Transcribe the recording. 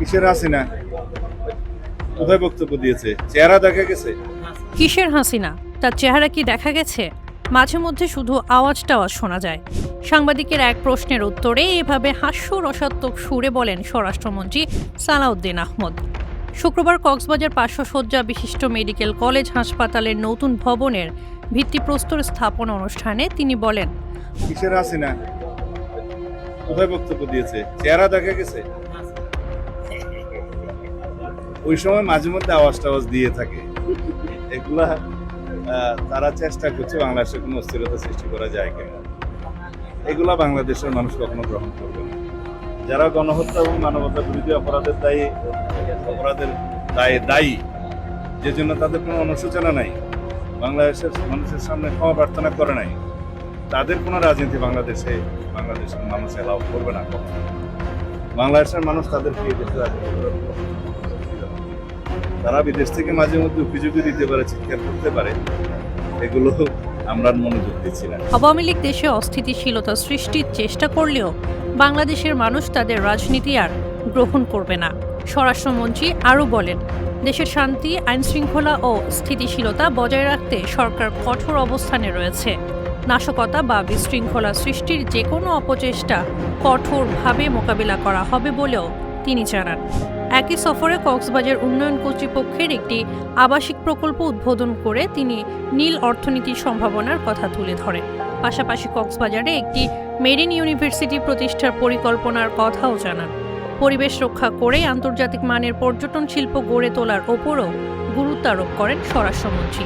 কিসের হাসিনা কোথায় বক্তব্য দিয়েছে? চেহারা দেখা গেছে? কিসের হাসিনা? তার চেহারা কি দেখা গেছে? মাঝে মধ্যে শুধু আওয়াজ টাওয়াজ শোনা যায়। সাংবাদিকের এক প্রশ্নের উত্তরে এভাবে হাস্যরসাত্মক সুরে বলেন স্বরাষ্ট্রমন্ত্রী সালাউদ্দিন আহমদ। শুক্রবার কক্সবাজার 500 শয্যা বিশিষ্ট মেডিকেল কলেজ হাসপাতালের নতুন ভবনের ভিত্তিপ্রস্তর স্থাপন অনুষ্ঠানে তিনি বলেন, কিসের হাসিনা কোথায় বক্তব্য দিয়েছে? চেহারা দেখা গেছে? ওই সময় মাঝে মধ্যে আওয়াজ টাওয়াজ দিয়ে থাকে। এগুলা তারা চেষ্টা করছে বাংলাদেশে কোনো অস্থিরতা সৃষ্টি করা যায় কিনা। এগুলা বাংলাদেশের মানুষ কখনো গ্রহণ করবে না। যারা গণহত্যা এবং মানবতা বিরোধী অপরাধের দায়ে দায়ী, যে জন্য তাদের কোনো অনুশোচনা নাই, বাংলাদেশের মানুষের সামনে ক্ষমা প্রার্থনা করে নাই, তাদের কোনো রাজনীতি বাংলাদেশের মানুষ এলাও করবে না কখনো। বাংলাদেশের মানুষ তাদেরকে এই দেশে রাজনীতি করার কখনো তারা বিদেশ থেকে মাঝে মধ্যে অভিযোগও দিতে পারে, চিৎকার করতে পারে, এগুলো আমরা মনোযোগ দিচ্ছি না। আওয়ামী লীগ দেশে অস্থিতিশীলতা সৃষ্টির চেষ্টা করলেও বাংলাদেশের মানুষ তাদের রাজনীতি আর গ্রহণ করবে না। স্বরাষ্ট্রমন্ত্রী আরও বলেন, দেশের শান্তি, আইনশৃঙ্খলা ও স্থিতিশীলতা বজায় রাখতে সরকার কঠোর অবস্থানে রয়েছে। নাশকতা বা বিশৃঙ্খলা সৃষ্টির যে কোনো অপচেষ্টা কঠোরভাবে মোকাবিলা করা হবে বলেও তিনি জানান। একই সফরে কক্সবাজার উন্নয়ন কর্তৃপক্ষের একটি আবাসিক প্রকল্প উদ্বোধন করে তিনি নীল অর্থনীতির সম্ভাবনার কথা তুলে ধরেন। পাশাপাশি কক্সবাজারে একটি মেরিন ইউনিভার্সিটি প্রতিষ্ঠার পরিকল্পনার কথাও জানান। পরিবেশ রক্ষা করে আন্তর্জাতিক মানের পর্যটন শিল্প গড়ে তোলার ওপরও গুরুত্ব আরোপ করেন স্বরাষ্ট্রমন্ত্রী।